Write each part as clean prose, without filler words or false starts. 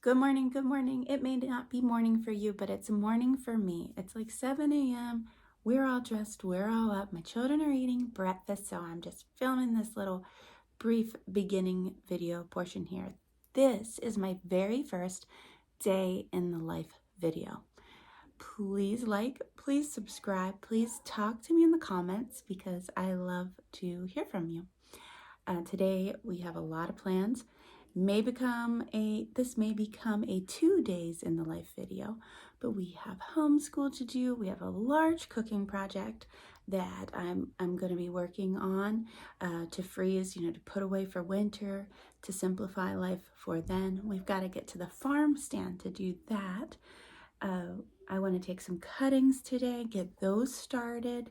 Good morning, good morning. It may not be morning for you, but it's morning for me. It's like 7 a.m. We're all dressed, we're all up. My children are eating breakfast, so I'm just filming this little brief beginning video portion here. This is my very first day in the life video. Please like, please subscribe, please talk to me in the comments because I love to hear from you. Today we have a lot of plans. This may become a 2 days in the life video, but we have homeschool to do. We have a large cooking project that I'm going to be working on to freeze, to put away for winter, to simplify life for then. We've got to get to the farm stand to do that. I want to take some cuttings today, get those started.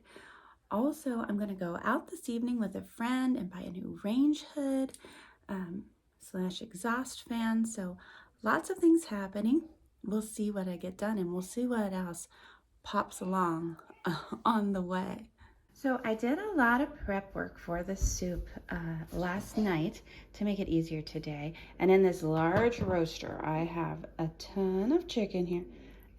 Also, I'm going to go out this evening with a friend and buy a new range hood / exhaust fan. So lots of things happening. We'll see what I get done and we'll see what else pops along on the way. So I did a lot of prep work for the soup last night to make it easier today. And in this large roaster, I have a ton of chicken here.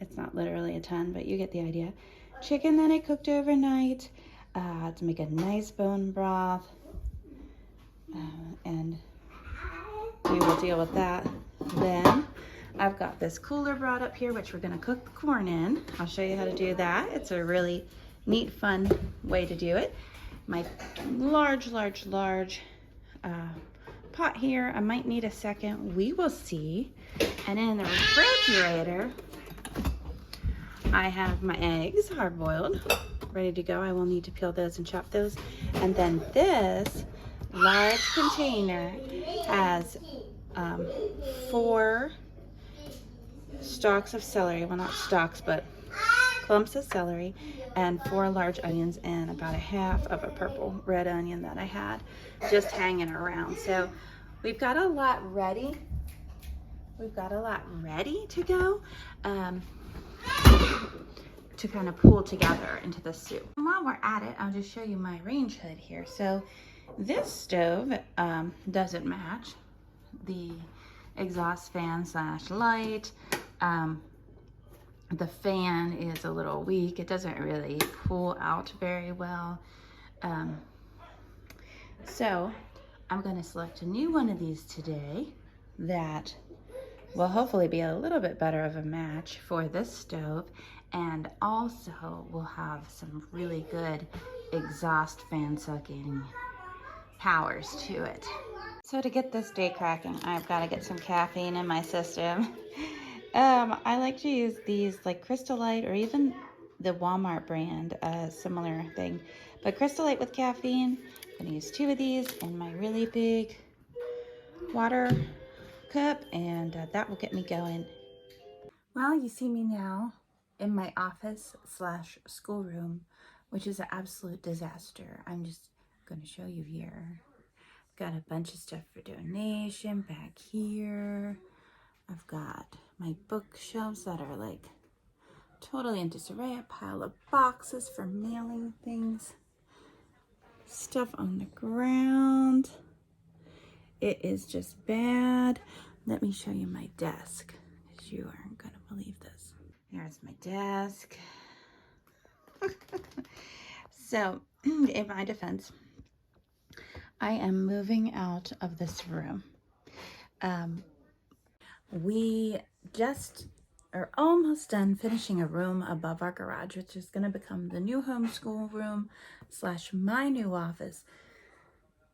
It's not literally a ton, but you get the idea. Chicken that I cooked overnight to make a nice bone broth. And we will deal with that then. I've got this cooler brought up here, which we're going to cook the corn in. I'll show you how to do that. It's a really neat, fun way to do it. My large pot here. I might need a second. We will see. And in the refrigerator, I have my eggs, hard-boiled, ready to go. I will need to peel those and chop those. And then this large container has 4 stalks of celery, well, not stalks, but clumps of celery, and 4 large onions, and about a half of a purple red onion that I had just hanging around. So we've got a lot ready. We've got a lot ready to go to kind of pull together into the soup. And while we're at it, I'll just show you my range hood here. So this stove doesn't match the exhaust fan / light. The fan is a little weak. It doesn't really pull out very well. So I'm going to select a new one of these today that will hopefully be a little bit better of a match for this stove, and also will have some really good exhaust fan sucking powers to it. So to get this day cracking, I've got to get some caffeine in my system. I like to use these like Crystal Light, or even the Walmart brand, similar thing. But Crystal Light with caffeine, I'm gonna use 2 of these in my really big water cup, and that will get me going. Well, you see me now in my office / schoolroom, which is an absolute disaster. I'm just gonna show you here. Got a bunch of stuff for donation back here. I've got my bookshelves that are like totally in disarray. A pile of boxes for mailing things. Stuff on the ground. It is just bad. Let me show you my desk, because you aren't gonna believe this. There's my desk. So, in my defense, I am moving out of this room. We just are almost done finishing a room above our garage, which is going to become the new homeschool room / my new office.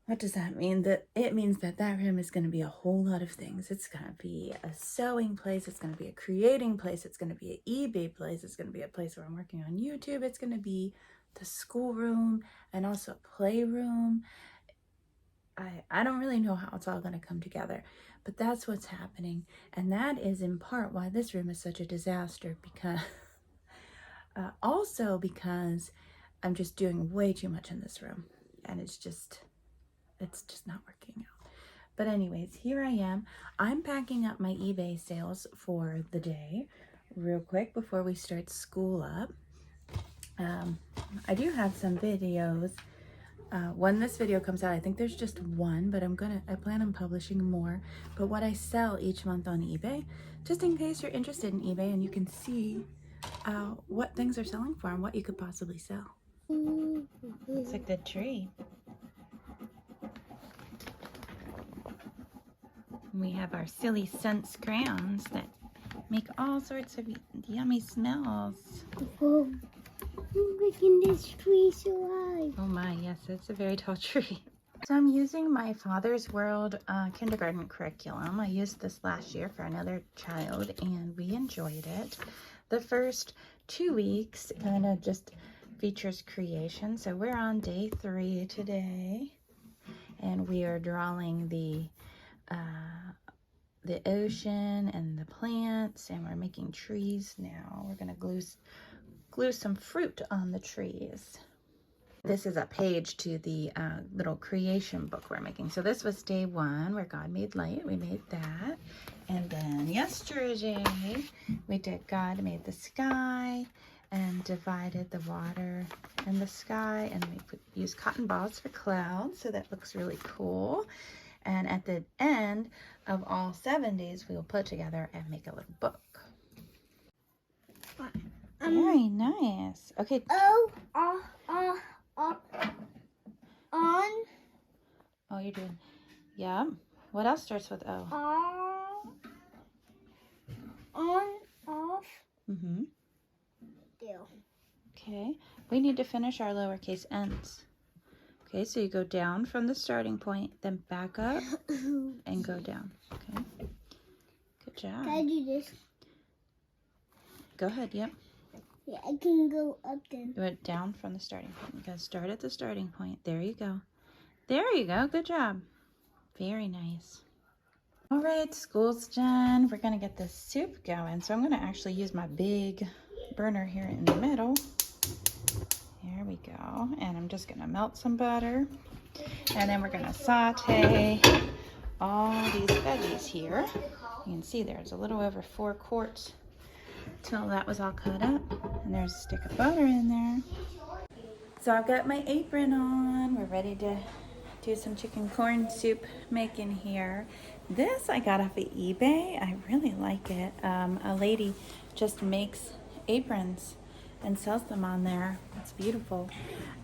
What does that mean? It means that room is going to be a whole lot of things. It's going to be a sewing place. It's going to be a creating place. It's going to be an eBay place. It's going to be a place where I'm working on YouTube. It's going to be the schoolroom and also a playroom. I don't really know how it's all going to come together, but that's what's happening. And that is in part why this room is such a disaster, because also because I'm just doing way too much in this room, and it's just not working out. But anyways, here I am. I'm packing up my eBay sales for the day real quick before we start school up. I do have some videos when this video comes out, I think there's just one, but I plan on publishing more. But what I sell each month on eBay, just in case you're interested in eBay and you can see what things are selling for and what you could possibly sell. It's a good tree. We have our silly scent crayons that make all sorts of yummy smells. Oh, I'm making this tree so high. Oh my, yes, it's a very tall tree. So I'm using my Father's World kindergarten curriculum. I used this last year for another child and we enjoyed it. The first 2 weeks kind of just features creation. So we're on day 3 today and we are drawing the ocean and the plants, and we're making trees now. We're gonna glue some fruit on the trees. This is a page to the little creation book we're making. So this was day 1 where God made light. We made that. And then yesterday we did God made the sky and divided the water and the sky, and we used cotton balls for clouds, so that looks really cool. And at the end of all 7 days, we will put together and make a little book. Very nice. Okay. On. Oh, you're doing. Yeah. What else starts with O? On, off. Mm-hmm. Do. Okay. We need to finish our lowercase n's. Okay, so you go down from the starting point, then back up and go down. Okay. Good job. Can I do this? Go ahead, yep. Yeah, I can go up then. You went down from the starting point. You gotta start at the starting point. There you go. There you go. Good job. Very nice. All right, school's done. We're gonna get this soup going. So I'm gonna actually use my big burner here in the middle. There we go. And I'm just gonna melt some butter. And then we're gonna saute all these veggies here. You can see there's a little over 4 quarts till that was all cut up. And there's a stick of butter in there. So I've got my apron on. We're ready to do some chicken corn soup making here. This I got off of eBay. I really like it. A lady just makes aprons and sells them on there. It's beautiful.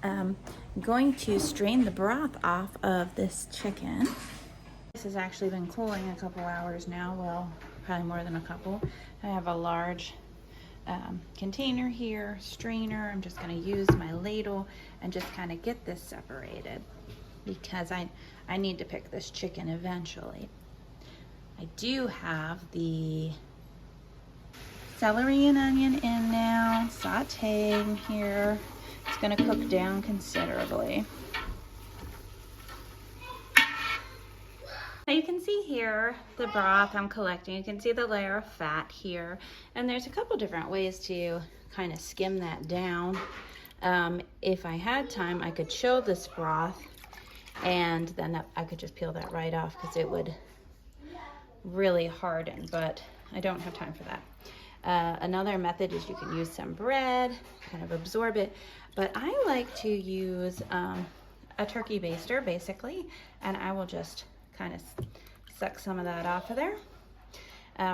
I'm going to strain the broth off of this chicken. This has actually been cooling a couple hours now. Well, probably more than a couple. I have a large container here, strainer. I'm just going to use my ladle and just kind of get this separated because I need to pick this chicken eventually. I do have the celery and onion in now, sauteing here. It's going to cook down considerably. Now you can see here the broth I'm collecting. You can see the layer of fat here. And there's a couple different ways to kind of skim that down. If I had time, I could chill this broth and then I could just peel that right off because it would really harden, but I don't have time for that. Another method is you can use some bread, kind of absorb it, but I like to use a turkey baster basically, and I will just kind of suck some of that off of there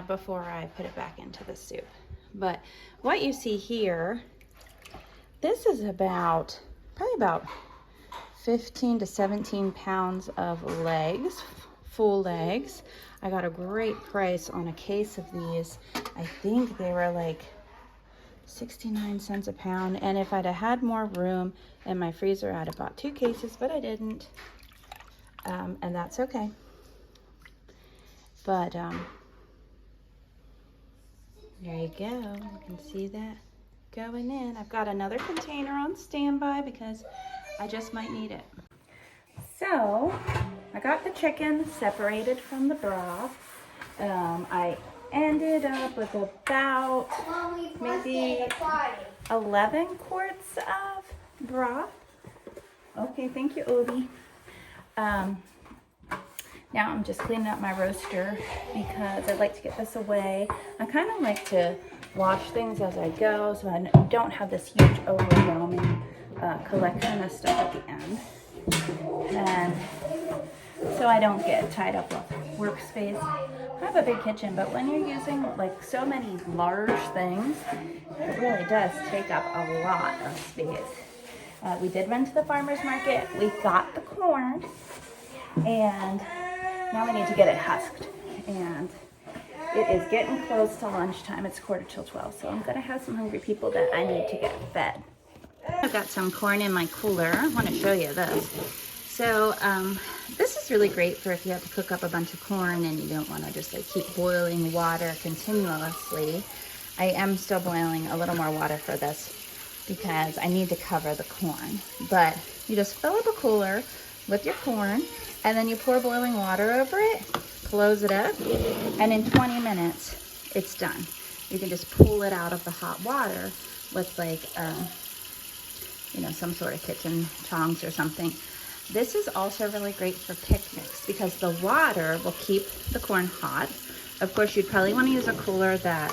before I put it back into the soup. But what you see here, this is probably about 15 to 17 pounds of legs, full legs. I got a great price on a case of these. I think they were like 69 cents a pound. And if I'd have had more room in my freezer, I'd have bought 2 cases, but I didn't. And that's okay. But there you go. You can see that going in. I've got another container on standby because I just might need it. So I got the chicken separated from the broth. I ended up with about maybe 11 quarts of broth. Okay, thank you, Obi. Now I'm just cleaning up my roaster because I'd like to get this away. I kind of like to wash things as I go so I don't have this huge overwhelming collection of stuff at the end. And so I don't get tied up with workspace. I have a big kitchen, but when you're using like so many large things, it really does take up a lot of space. We did run to the farmer's market. We got the corn, and now we need to get it husked. And it is getting close to lunchtime. It's 11:45, so I'm gonna have some hungry people that I need to get fed. I've got some corn in my cooler. I want to show you this. So this is really great for if you have to cook up a bunch of corn and you don't want to just like keep boiling water continuously. I am still boiling a little more water for this because I need to cover the corn. But you just fill up a cooler with your corn and then you pour boiling water over it, close it up, and in 20 minutes it's done. You can just pull it out of the hot water with like you know, some sort of kitchen tongs or something. This is also really great for picnics because the water will keep the corn hot. Of course, you'd probably want to use a cooler that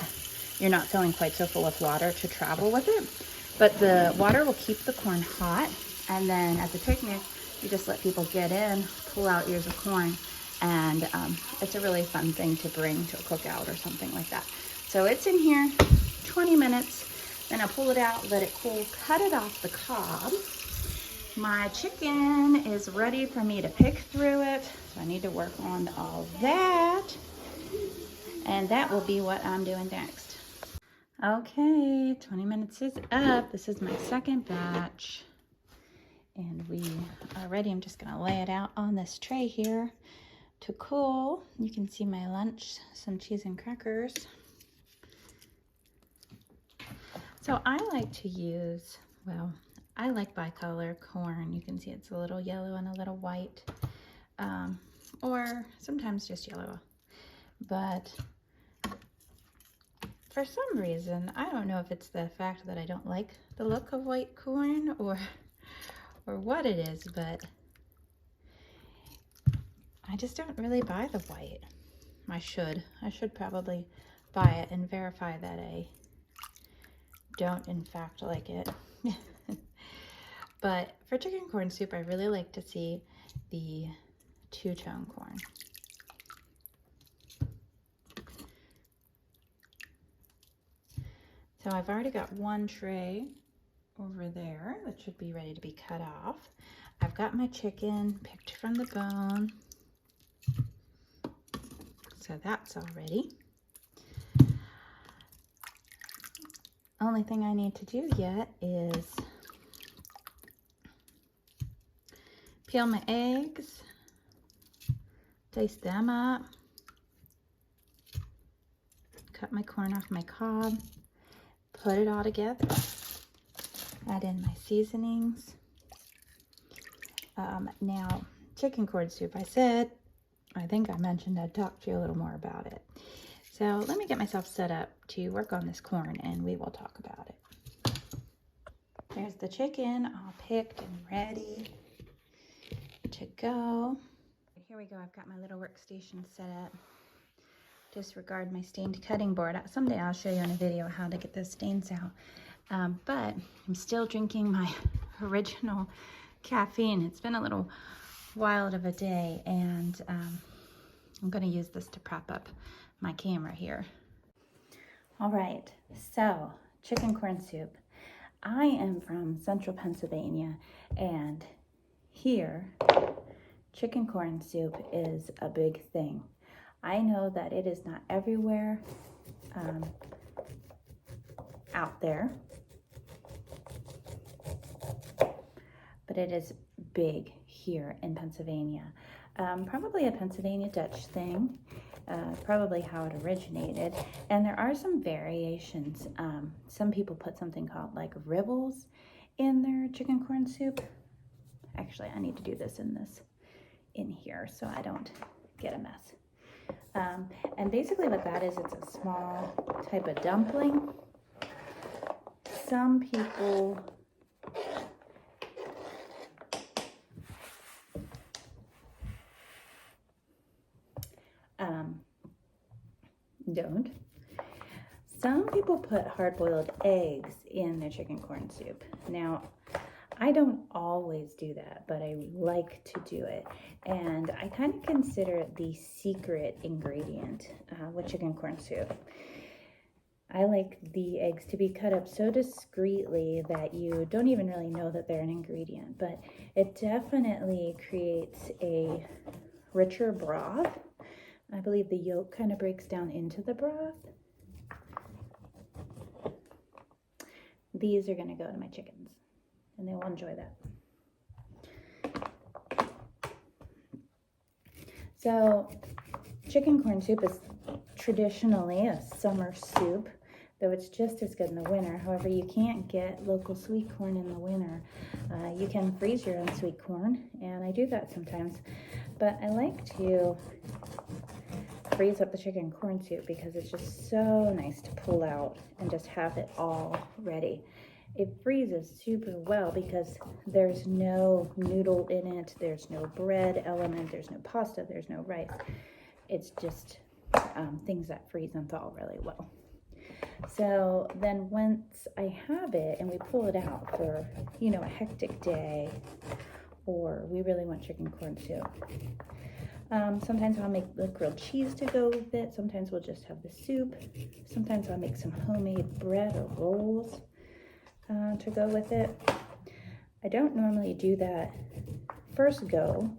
you're not filling quite so full of water to travel with it. But the water will keep the corn hot. And then at the picnic, you just let people get in, pull out ears of corn. And it's a really fun thing to bring to a cookout or something like that. So it's in here 20 minutes. Then I'll pull it out, let it cool, cut it off the cob. My chicken is ready for me to pick through it. So I need to work on all that. And that will be what I'm doing next. Okay, 20 minutes is up. This is my second batch. And we are ready. I'm just gonna lay it out on this tray here to cool. You can see my lunch, some cheese and crackers. So I like to use, well, I like bicolor corn. You can see it's a little yellow and a little white, or sometimes just yellow. But for some reason, I don't know if it's the fact that I don't like the look of white corn or what it is, but I just don't really buy the white. I should probably buy it and verify that I don't in fact like it. But for chicken corn soup, I really like to see the two-tone corn. So I've already got one tray over there that should be ready to be cut off. I've got my chicken picked from the bone. So that's all ready. Only thing I need to do yet is peel my eggs, dice them up, cut my corn off my cob, put it all together, add in my seasonings. Now, chicken corn soup, I think I mentioned I'd talk to you a little more about it. So let me get myself set up to work on this corn and we will talk about it. There's the chicken all picked and ready to go. Here we go. I've got my little workstation set up. Disregard my stained cutting board. Someday I'll show you in a video how to get those stains out. But I'm still drinking my original caffeine. It's been a little wild of a day and I'm going to use this to prop up my camera here. All right, so chicken corn soup. I am from central Pennsylvania and here chicken corn soup is a big thing. I know that it is not everywhere out there, but it is big here in Pennsylvania. Probably a Pennsylvania Dutch thing. Probably how it originated, and there are some variations. Some people put something called like ribbles in their chicken corn soup. Actually, I need to do this in here so I don't get a mess. And basically what that is, it's a small type of dumpling. Some people don't. Some people put hard-boiled eggs in their chicken corn soup. Now, I don't always do that, but I like to do it. And I kind of consider it the secret ingredient with chicken corn soup. I like the eggs to be cut up so discreetly that you don't even really know that they're an ingredient, but it definitely creates a richer broth. I believe the yolk kind of breaks down into the broth. These are going to go to my chickens, and they will enjoy that. So, chicken corn soup is traditionally a summer soup, though it's just as good in the winter. However, you can't get local sweet corn in the winter. You can freeze your own sweet corn, and I do that sometimes. But I like to freeze up the chicken corn soup because it's just so nice to pull out and just have it all ready. It freezes super well because there's no noodle in it, there's no bread element, there's no pasta, there's no rice. It's just things that freeze and thaw really well. So then once I have it and we pull it out for, a hectic day, or we really want chicken corn soup, sometimes I'll make the grilled cheese to go with it. Sometimes we'll just have the soup. Sometimes I'll make some homemade bread or rolls to go with it. I don't normally do that first go,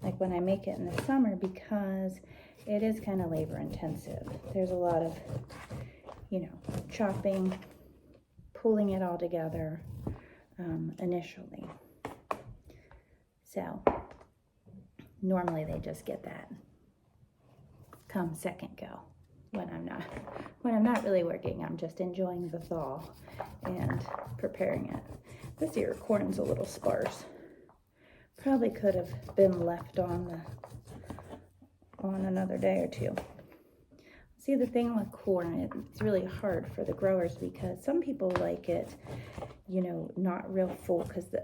like when I make it in the summer, because it is kind of labor intensive. There's a lot of, chopping, pulling it all together initially. So normally they just get that come second go when I'm not really working. I'm just enjoying the thaw and preparing it. This year corn's a little sparse. Probably could have been left on another day or two. See, the thing with corn, it's really hard for the growers because some people like it, not real full because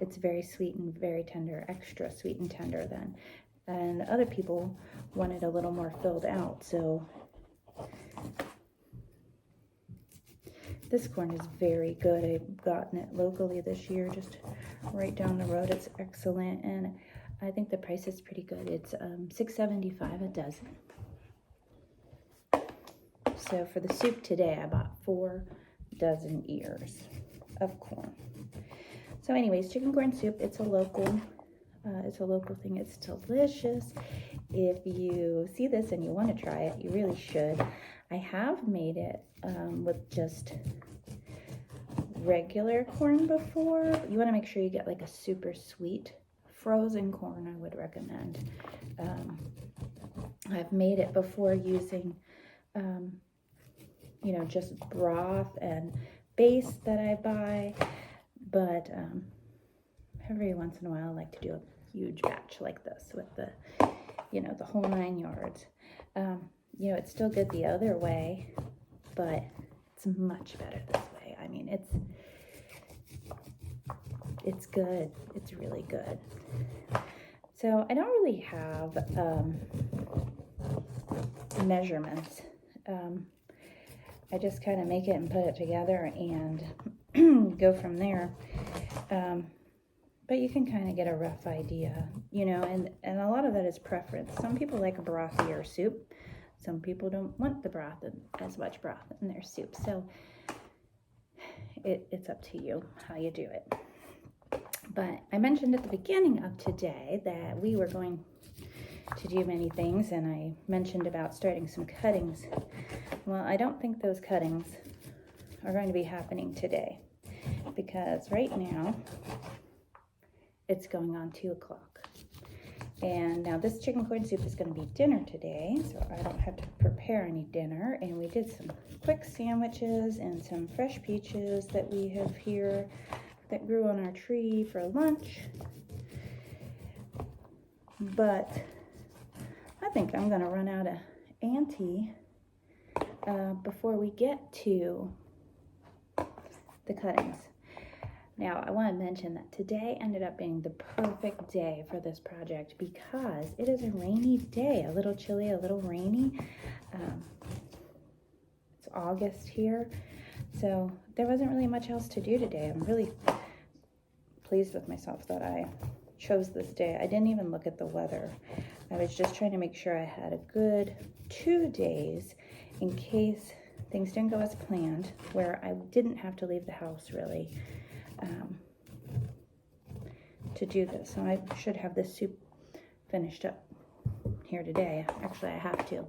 it's very sweet and very tender, extra sweet and tender then. And other people want it a little more filled out. So this corn is very good. I've gotten it locally this year, just right down the road. It's excellent, and I think the price is pretty good. It's $6.75 a dozen. So for the soup today, I bought 4 dozen ears of corn. So anyways, chicken corn soup, it's a local thing. It's delicious. If you see this and you want to try it, you really should. I have made it with just regular corn before. You want to make sure you get like a super sweet frozen corn, I would recommend. I've made it before using just broth and base that I buy, but every once in a while I like to do a huge batch like this with the whole 9 yards. It's still good the other way, but it's much better this way. I mean, it's good. It's really good. So I don't really have measurements. I just kind of make it and put it together and go from there. But you can kind of get a rough idea, and a lot of that is preference. Some people like a brothier soup. Some people don't want the broth, as much broth in their soup. So it's up to you how you do it. But I mentioned at the beginning of today that we were going to do many things, and I mentioned about starting some cuttings. Well, I don't think those cuttings are going to be happening today, because right now it's going on 2 o'clock. And now this chicken corn soup is going to be dinner today, so I don't have to prepare any dinner. And we did some quick sandwiches and some fresh peaches that we have here that grew on our tree for lunch. But I think I'm going to run out of ante before we get to the cuttings. Now, I want to mention that today ended up being the perfect day for this project because it is a rainy day, a little chilly, a little rainy. It's August here, so there wasn't really much else to do today. I'm really pleased with myself that I chose this day. I didn't even look at the weather. I was just trying to make sure I had a good 2 days in case things didn't go as planned, where I didn't have to leave the house really to do this. So I should have this soup finished up here today. Actually, I have to,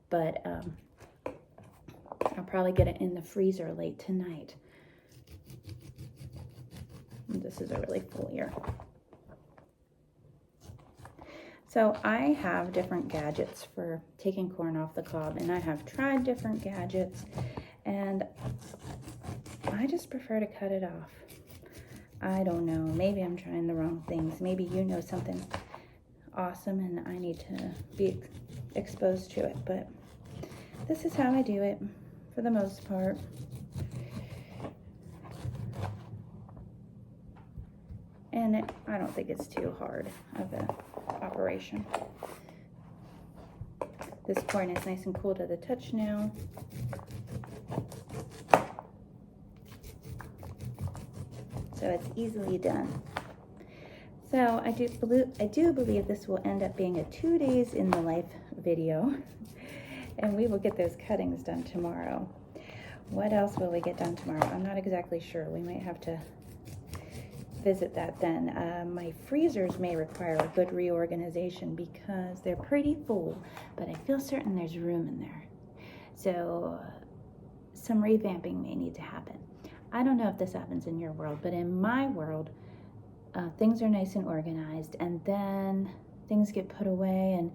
but I'll probably get it in the freezer late tonight. And this is a really full ear. So I have different gadgets for taking corn off the cob, and I have tried different gadgets, and I just prefer to cut it off. I don't know, maybe I'm trying the wrong things. Maybe you know something awesome and I need to be exposed to it, but this is how I do it for the most part. And I don't think it's too hard of an operation. This corn is nice and cool to the touch now. So it's easily done. So I do believe this will end up being a 2 days in the life video, and we will get those cuttings done tomorrow. What else will we get done tomorrow? I'm not exactly sure. We might have to visit that then. My freezers may require a good reorganization because they're pretty full, but I feel certain there's room in there. So some revamping may need to happen. I don't know if this happens in your world, but in my world, things are nice and organized, and then things get put away and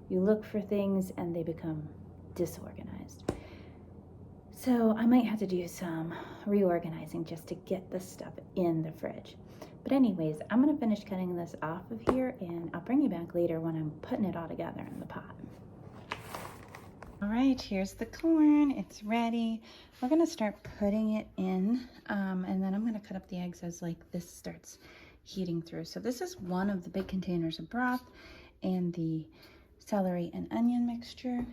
you look for things and they become disorganized. So I might have to do some reorganizing just to get this stuff in the fridge. But anyways, I'm gonna finish cutting this off of here, and I'll bring you back later when I'm putting it all together in the pot. All right, here's the corn, it's ready. We're gonna start putting it in, and then I'm gonna cut up the eggs as like this starts heating through. So this is one of the big containers of broth and the celery and onion mixture.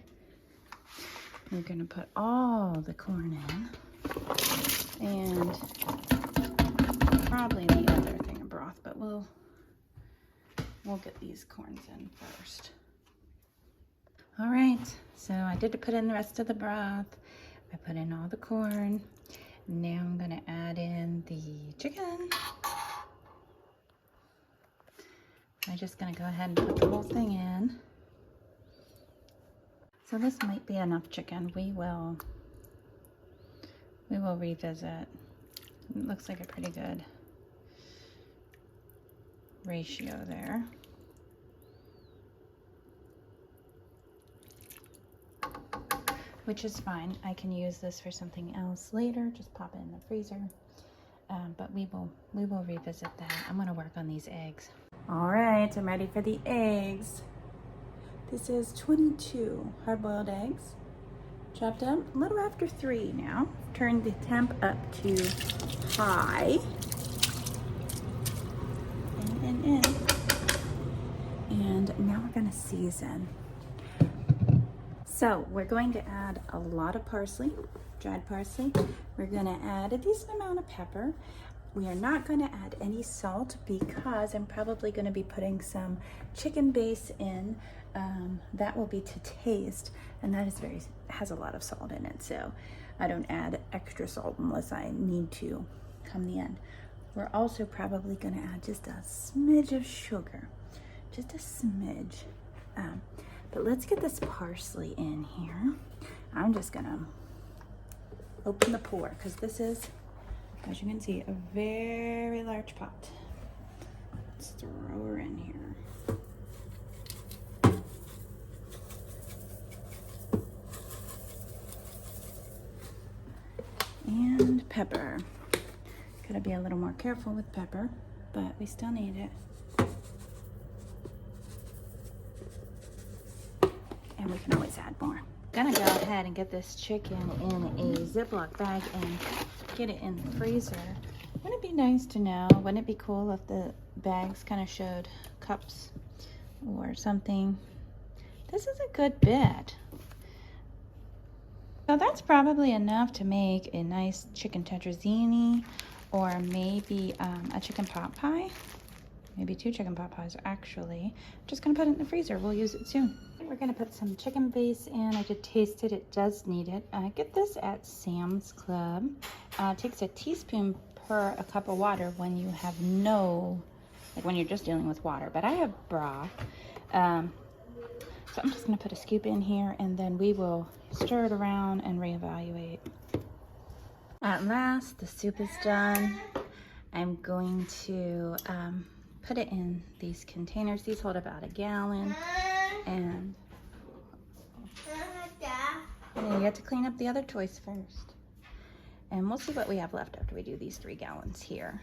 We're gonna put all the corn in, and probably the other thing of broth, but we'll get these corns in first. All right, so I did put in the rest of the broth. I put in all the corn. Now I'm gonna add in the chicken. I'm just gonna go ahead and put the whole thing in. So this might be enough chicken. We will revisit. It looks like a pretty good ratio there. Which is fine. I can use this for something else later. Just pop it in the freezer. But we will revisit that. I'm gonna work on these eggs. All right, I'm ready for the eggs. This is 22 hard-boiled eggs, chopped up a little after 3 now. Turn the temp up to high. In. And now we're gonna season. So we're going to add a lot of parsley, dried parsley. We're gonna add a decent amount of pepper. We are not gonna add any salt because I'm probably gonna be putting some chicken base in. That will be to taste, and that is has a lot of salt in it, so I don't add extra salt unless I need to come the end. We're also probably gonna add just a smidge of sugar, just a smidge. But let's get this parsley in here. I'm just gonna open the pour because this is, as you can see, a very large pot. Let's throw her in here. And pepper. Gotta be a little more careful with pepper, but we still need it. And we can always add more. Gonna go ahead and get this chicken in a Ziploc bag and get it in the freezer. Wouldn't it be nice to know, wouldn't it be cool if the bags kind of showed cups or something? This is a good bit. So that's probably enough to make a nice chicken tetrazzini or maybe a chicken pot pie. Maybe 2 chicken pot pies, actually. Just gonna put it in the freezer. We'll use it soon. We're gonna put some chicken base in. I did taste it. It does need it. Get this at Sam's Club. It takes a teaspoon per a cup of water when you have no, like when you're just dealing with water. But I have broth. So I'm just gonna put a scoop in here, and then we will stir it around and reevaluate. At last, the soup is done. I'm going to put it in these containers. These hold about a gallon. And then you have to clean up the other toys first. And we'll see what we have left after we do these 3 gallons here.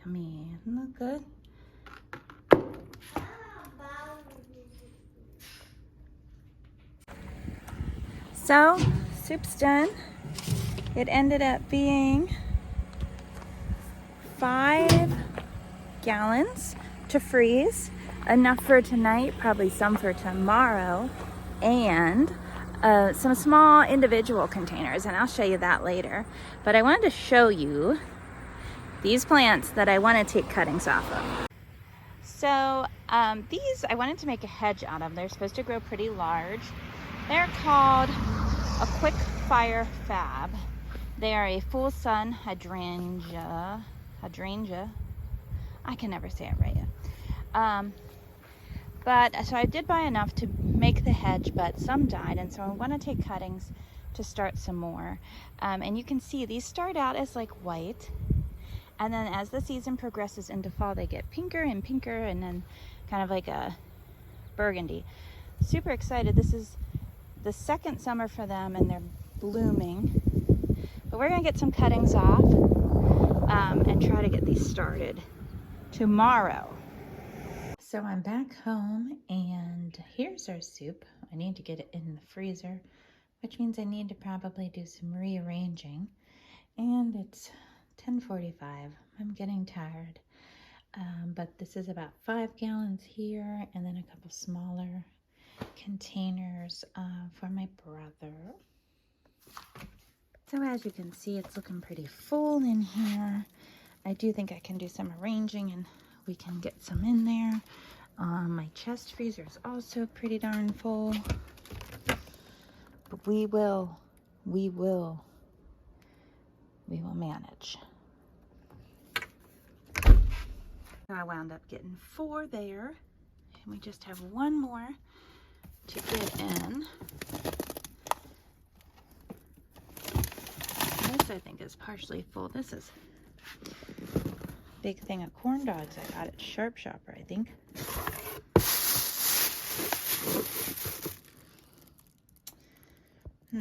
Yummy. Doesn't look good? So, soup's done. It ended up being 5 gallons to freeze. Enough for tonight, probably some for tomorrow, and some small individual containers, and I'll show you that later. But I wanted to show you these plants that I want to take cuttings off of. So these I wanted to make a hedge out of. They're supposed to grow pretty large. They're called a quick Fire Fab. They are a full sun hydrangea. I can never say it right. So I did buy enough to make the hedge, but some died, and so I want to take cuttings to start some more. And you can see these start out as like white, and then as the season progresses into fall, they get pinker and pinker, and then kind of like a burgundy. Super excited. This is the 2nd summer for them, and they're blooming. But we're gonna get some cuttings off and try to get these started tomorrow. So I'm back home, and here's our soup. I need to get it in the freezer, which means I need to probably do some rearranging. And it's 10:45. I'm getting tired. But this is about 5 gallons here, and then a couple smaller containers for my brother. So as you can see, it's looking pretty full in here. I do think I can do some arranging, and we can get some in there. My chest freezer is also pretty darn full. But we will manage. So I wound up getting 4 there, and we just have 1 more to get in. This I think is partially full. This is a big thing of corn dogs I got at Sharp Shopper, I think. I'll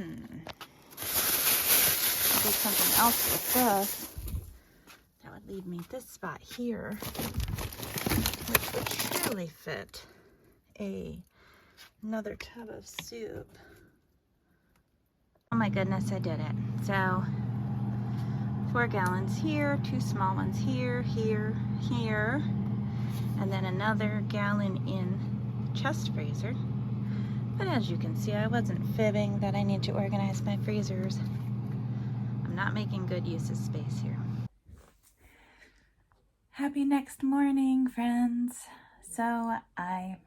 do something else with this. That would leave me this spot here, which would surely fit another tub of soup. Oh my goodness, I did it. So 4 gallons here, 2 small ones here, here, here, and then another gallon in chest freezer. But as you can see, I wasn't fibbing that I need to organize my freezers. I'm not making good use of space here. Happy next morning, friends. So I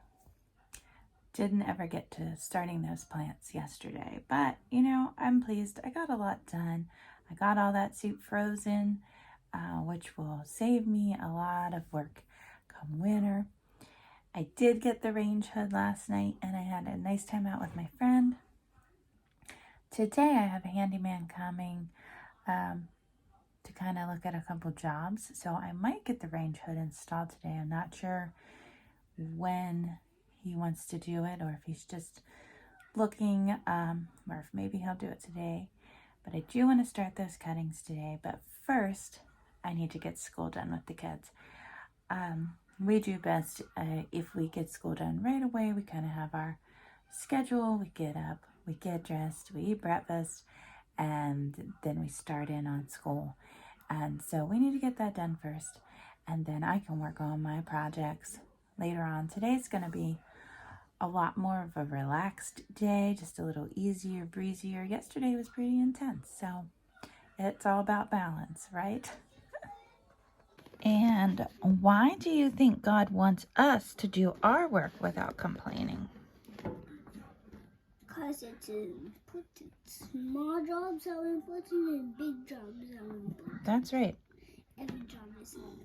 didn't ever get to starting those plants yesterday, but you know, I'm pleased. I got a lot done. I got all that soup frozen, which will save me a lot of work come winter. I did get the range hood last night, and I had a nice time out with my friend. Today I have a handyman coming to kind of look at a couple jobs, so I might get the range hood installed today. I'm not sure when he wants to do it, or if he's just looking, or if maybe he'll do it today. But I do want to start those cuttings today. But first, I need to get school done with the kids. We do best if we get school done right away. We kind of have our schedule. We get up, we get dressed, we eat breakfast, and then we start in on school. And so we need to get that done first, and then I can work on my projects later on. Today's going to be a lot more of a relaxed day, just a little easier, breezier. Yesterday was pretty intense, so it's all about balance, right? And why do you think God wants us to do our work without complaining? Because it's important. Small jobs are important and big jobs are important. That's right. Every job is important.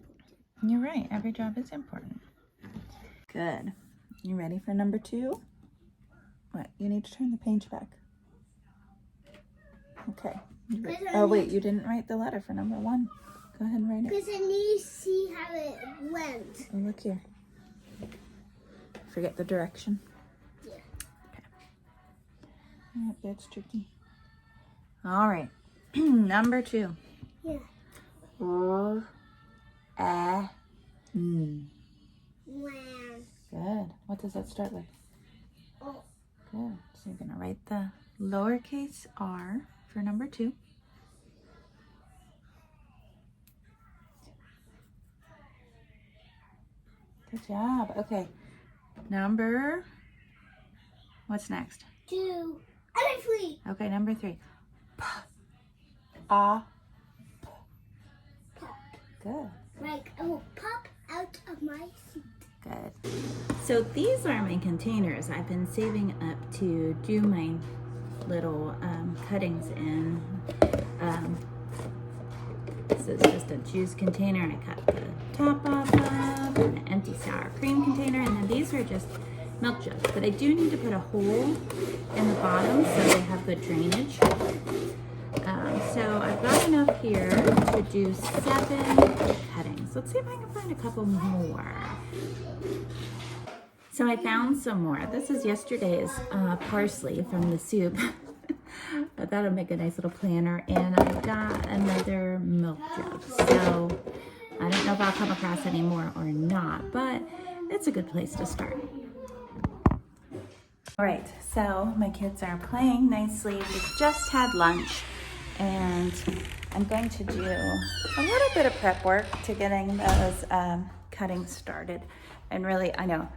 You're right. Every job is important. Good. You ready for number 2? What? You need to turn the page back. Okay. Oh, wait. You didn't write the letter for number 1. Go ahead and write it. Because I need to see how it went. Oh, look here. Forget the direction. Yeah. Okay. Yep, that's tricky. All right. Number 2. Yeah. Wow. Good. What does that start with? Oh. Good. So you're going to write the lowercase r for number 2. Good job. Okay. What's next? 2. I'm free. Okay, number 3. Pop. Good. Like I will pop out of my seat. Good. So these are my containers I've been saving up to do my little cuttings in. This is just a juice container I cut the top off of, and an empty sour cream container, and then these are just milk jugs. But I do need to put a hole in the bottom so they have good drainage. So I've got enough here to do 7 cuttings. Let's see if I can find a couple more. So I found some more. This is yesterday's parsley from the soup. But that'll make a nice little planter. And I've got another milk jug. So I don't know if I'll come across any more or not, but it's a good place to start. All right, so my kids are playing nicely. We just had lunch, and I'm going to do a little bit of prep work to getting those cuttings started. And really, I know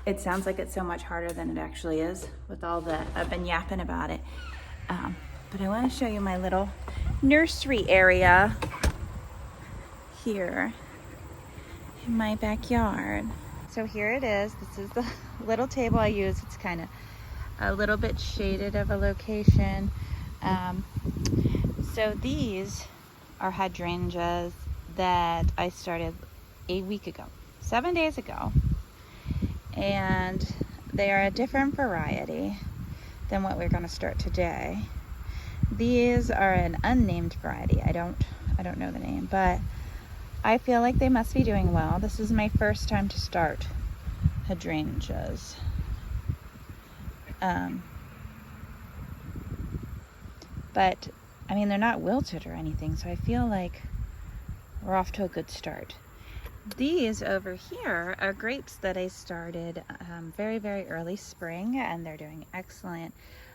it sounds like it's so much harder than it actually is with all the, I've been yapping about it. But I want to show you my little nursery area here in my backyard. So here it is. This is the little table I use. It's kind of a little bit shaded of a location. So these are hydrangeas that I started a week ago, 7 days ago. And they are a different variety than what we're going to start today. These are an unnamed variety. I don't know the name, but I feel like they must be doing well. This is my first time to start hydrangeas. But I mean, they're not wilted or anything, so I feel like we're off to a good start. These over here are grapes that I started very, very early spring, and they're doing excellent.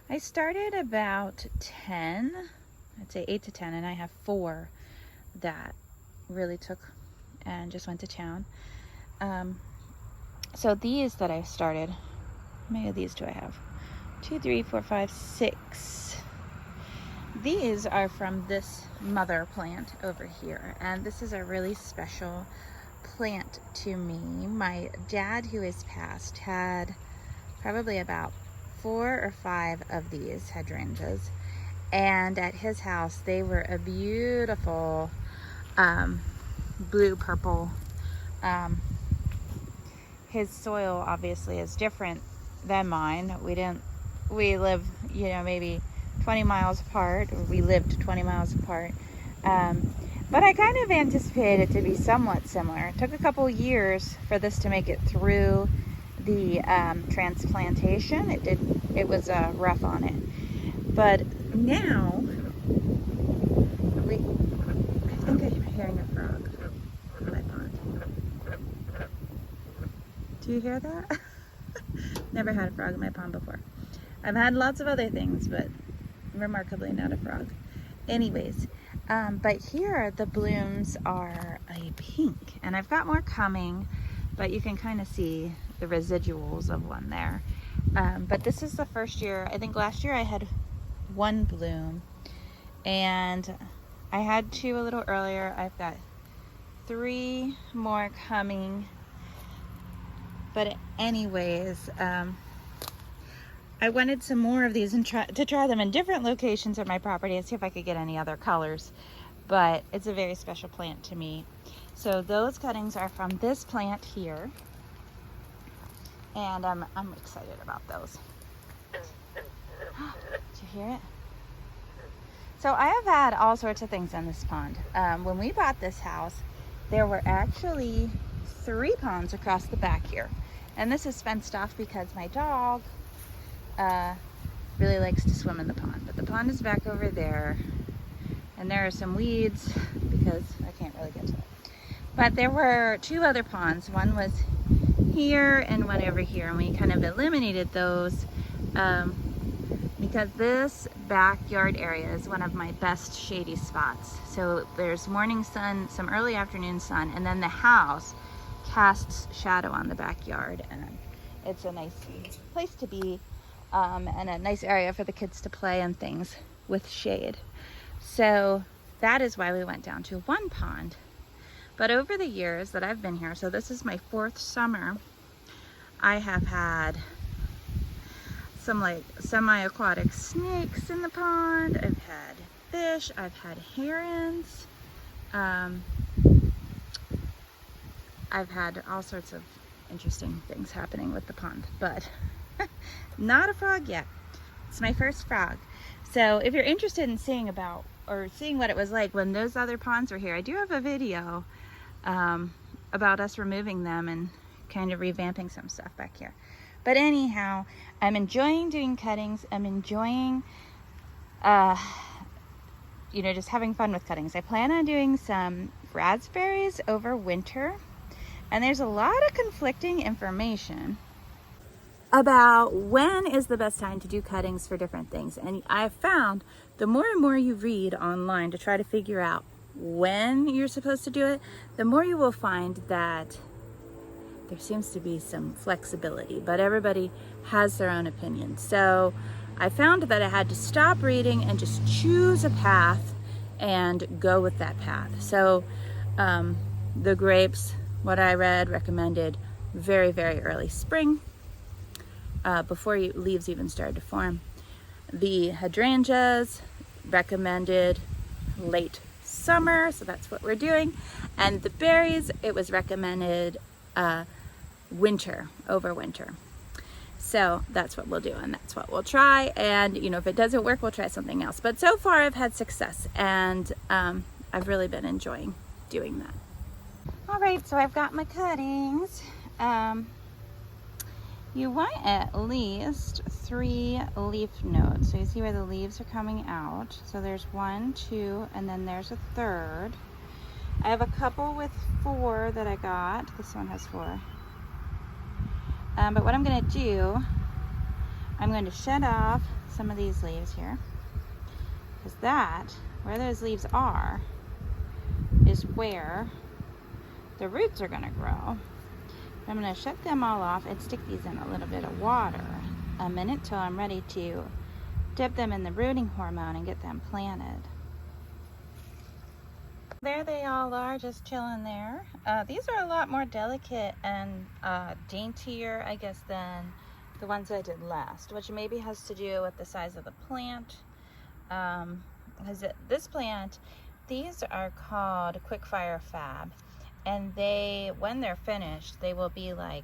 I started about 10, I'd say 8 to 10, and I have 4 that really took and just went to town. So these that I started, how many of these do I have? 2, 3, 4, 5, 6. These are from this mother plant over here, and this is a really special plant to me. My dad, who has passed, had probably about 4 or 5 of these hydrangeas, and at his house they were a beautiful blue purple. His soil obviously is different than mine. We live, maybe 20 miles apart, or we lived 20 miles apart. But I kind of anticipated it to be somewhat similar. It took a couple years for this to make it through the transplantation. It was rough on it. But now, I think I'm hearing a frog in my pond. Do you hear that? Never had a frog in my pond before. I've had lots of other things, but remarkably not a frog. Anyways, but here the blooms are a pink, and I've got more coming, but you can kind of see the residuals of one there. But this is the first year. I think last year I had one bloom, and I had two a little earlier. I've got 3 more coming. But anyways, I wanted some more of these and to try them in different locations at my property and see if I could get any other colors. But it's a very special plant to me. So those cuttings are from this plant here, and I'm excited about those. Did you hear it? So I have had all sorts of things in this pond. When we bought this house, there were actually 3 ponds across the back here. And this is fenced off because my dog really likes to swim in the pond. But the pond is back over there, and there are some weeds because I can't really get to it. But there were 2 other ponds. One was here and one over here, and we kind of eliminated those because this backyard area is one of my best shady spots. So there's morning sun, some early afternoon sun, and then the house casts shadow on the backyard, and it's a nice place to be, and a nice area for the kids to play and things with shade. So that is why we went down to 1 pond. But over the years that I've been here, so this is my 4th summer, I have had some like semi-aquatic snakes in the pond. I've had fish, I've had herons, I've had all sorts of interesting things happening with the pond, but not a frog yet. It's my first frog. So if you're interested in seeing what it was like when those other ponds were here, I do have a video about us removing them and kind of revamping some stuff back here. But anyhow, I'm enjoying doing cuttings. I'm enjoying just having fun with cuttings. I plan on doing some raspberries over winter, and there's a lot of conflicting information about when is the best time to do cuttings for different things. And I've found the more and more you read online to try to figure out when you're supposed to do it, the more you will find that there seems to be some flexibility, but everybody has their own opinion. So I found that I had to stop reading and just choose a path and go with that path. So the grapes, what I read, recommended very, very early spring, before leaves even started to form. The hydrangeas recommended late summer, so that's what we're doing. And the berries, it was recommended over winter. So that's what we'll do, and that's what we'll try. And if it doesn't work, we'll try something else. But so far I've had success, and I've really been enjoying doing that. All right, so I've got my cuttings. You want at least 3 leaf nodes. So you see where the leaves are coming out. So there's 1, 2, and then there's a 3rd. I have a couple with 4 that I got. This one has 4. But what I'm going to do, I'm going to shed off some of these leaves here, because where those leaves are, is where the roots are going to grow. I'm going to shut them all off and stick these in a little bit of water a minute till I'm ready to dip them in the rooting hormone and get them planted. There they all are, just chilling there. These are a lot more delicate and daintier, I guess, than the ones I did last, which maybe has to do with the size of the plant. Because this plant, these are called Fire Fab, and when they're finished, they will be I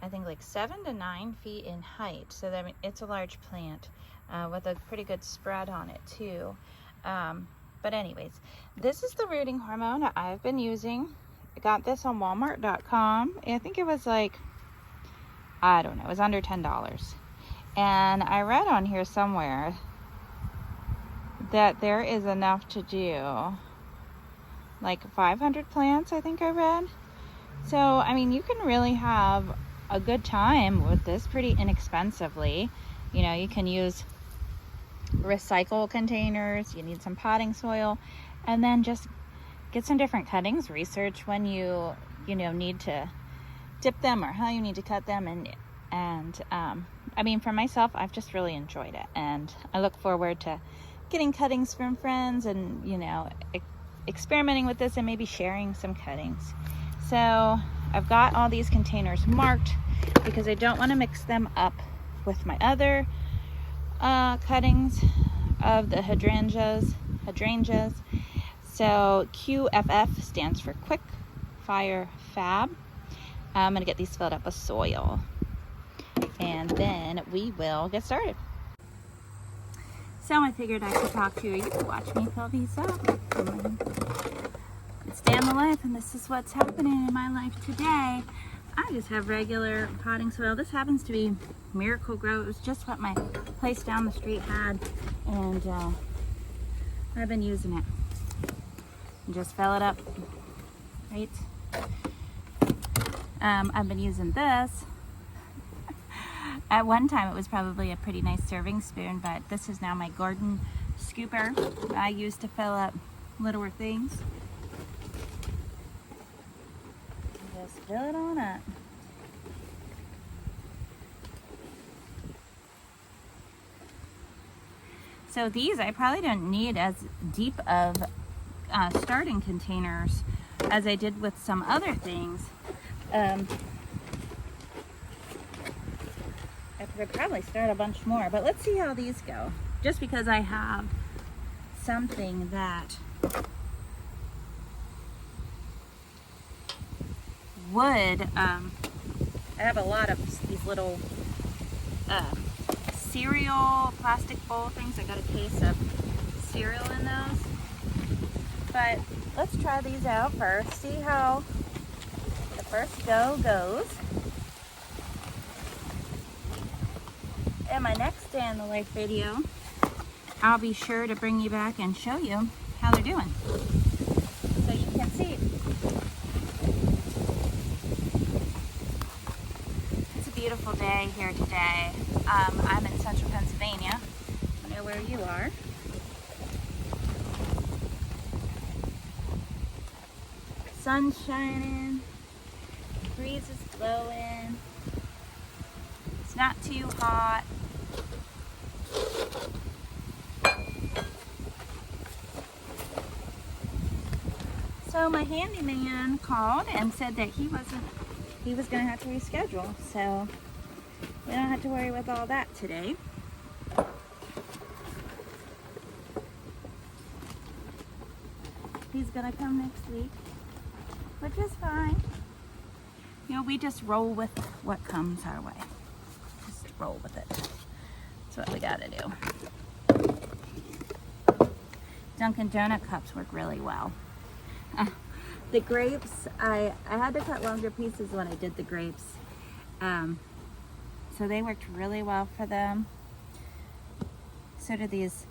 think 7 to 9 feet in height. So it's a large plant with a pretty good spread on it too. But anyways, this is the rooting hormone I've been using. I got this on Walmart.com. I think it was I don't know, it was under $10. And I read on here somewhere that there is enough to do 500 plants, I think I read. So, I mean, you can really have a good time with this pretty inexpensively. You can use recycle containers, you need some potting soil, and then just get some different cuttings. Research when you need to dip them or how you need to cut them, and And I mean, for myself, I've just really enjoyed it, and I look forward to getting cuttings from friends and, you know, experimenting with this and maybe sharing some cuttings. So I've got all these containers marked because I don't want to mix them up with my other cuttings of the hydrangeas. So QFF stands for Quick Fire Fab. I'm going to get these filled up with soil, and then we will get started. So I figured I could talk to you. You could watch me fill these up. It's day in the life, and this is what's happening in my life today. I just have regular potting soil. This happens to be Miracle Grow. It was just what my place down the street had, and I've been using it. And just fill it up, right? I've been using this. At one time it was probably a pretty nice serving spoon, but this is now my garden scooper that I use to fill up littler things. Just fill it on up. So these I probably don't need as deep of starting containers as I did with some other things. I could probably start a bunch more, but let's see how these go. Just because I have something that would, I have a lot of these little cereal plastic bowl things. I got a case of cereal in those. But let's try these out first, see how the first go goes. In my next day in the life video, I'll be sure to bring you back and show you how they're doing, so you can see. It's a beautiful day here today. I'm in central Pennsylvania. I know where you are. Sun's shining, breeze is blowing, it's not too hot. So my handyman called and said that he was going to have to reschedule, so we don't have to worry with all that today. He's going to come next week, which is fine. You know, we just roll with what comes our way. Just roll with it. That's what we gotta do. Dunkin' Donut cups work really well. The grapes, I had to cut longer pieces when I did the grapes. So they worked really well for them. So do these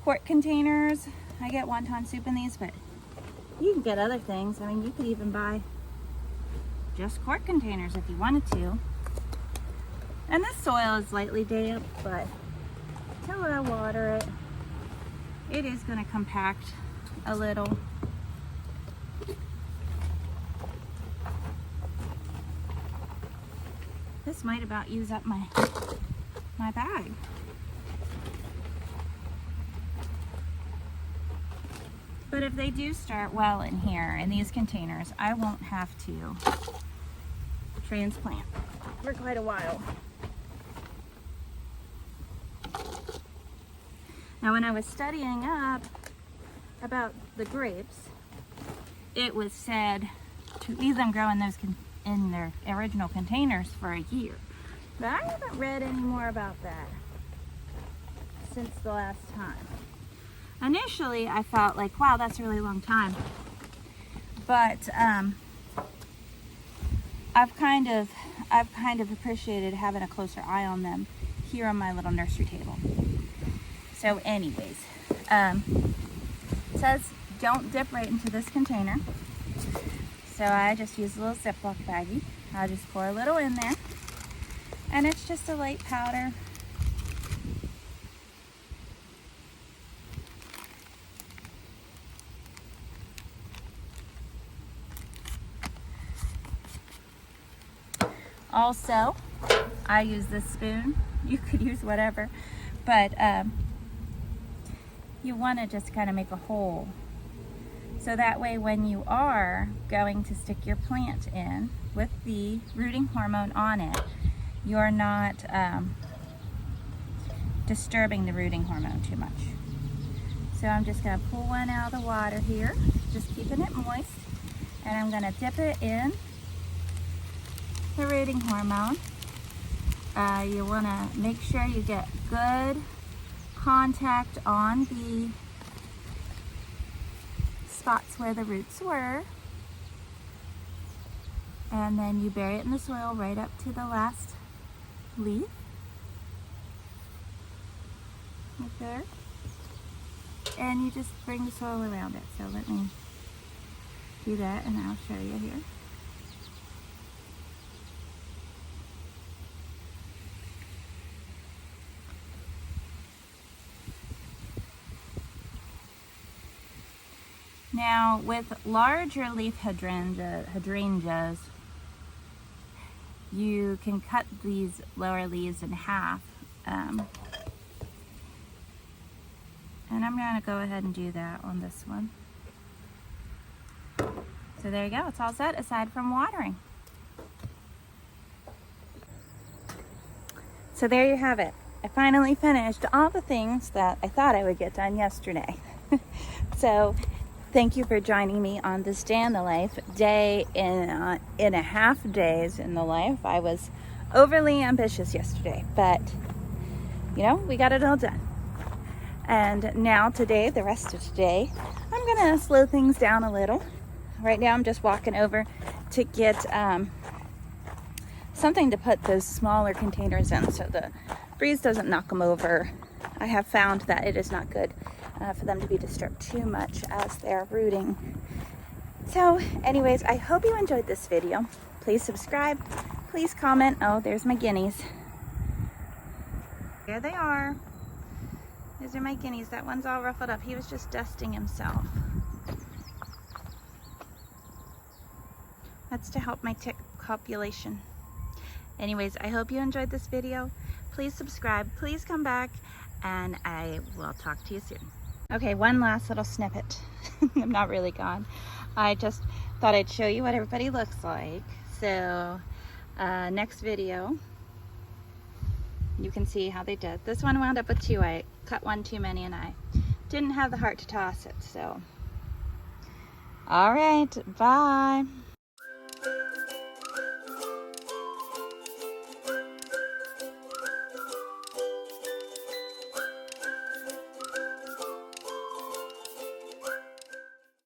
quart containers. I get wonton soup in these, but you can get other things. I mean, you could even buy just quart containers if you wanted to. And this soil is lightly damp, but until I water it, it is going to compact a little. This might about use up my bag. But if they do start well in here, in these containers, I won't have to transplant for quite a while. Now, when I was studying up about the grapes, it was said to leave them grow in those in their original containers for a year. But I haven't read any more about that since the last time. Initially, I felt like, wow, that's a really long time. But I've kind of appreciated having a closer eye on them here on my little nursery table. So anyways, it says don't dip right into this container. So I just use a little Ziploc baggie. I'll just pour a little in there. And it's just a light powder. Also, I use this spoon. You could use whatever, but you want to just kind of make a hole. So that way when you are going to stick your plant in with the rooting hormone on it, you're not disturbing the rooting hormone too much. So I'm just going to pull one out of the water here, just keeping it moist, and I'm going to dip it in the rooting hormone. You want to make sure you get good contact on the spots where the roots were, and then you bury it in the soil right up to the last leaf, right there, and you just bring the soil around it. So let me do that and I'll show you here. Now with larger leaf hydrangeas, you can cut these lower leaves in half. And I'm going to go ahead and do that on this one. So there you go, it's all set aside from watering. So there you have it. I finally finished all the things that I thought I would get done yesterday. So thank you for joining me on this day in the life, day in a half days in the life. I was overly ambitious yesterday, but you know, we got it all done. And now today, the rest of today, I'm gonna slow things down a little. Right now I'm just walking over to get something to put those smaller containers in so the breeze doesn't knock them over. I have found that it is not good for them to be disturbed too much as they're rooting. So anyways, I hope you enjoyed this video. Please subscribe, please comment. Oh, there's my guineas. There they are. These are my guineas. That one's all ruffled up. He was just dusting himself. That's to help my tick copulation. Anyways, I hope you enjoyed this video. Please subscribe, please come back, and I will talk to you soon. Okay, one last little snippet. I'm not really gone. I just thought I'd show you what everybody looks like. So next video, you can see how they did. This one wound up with 2. I cut one too many and I didn't have the heart to toss it. So, all right, bye.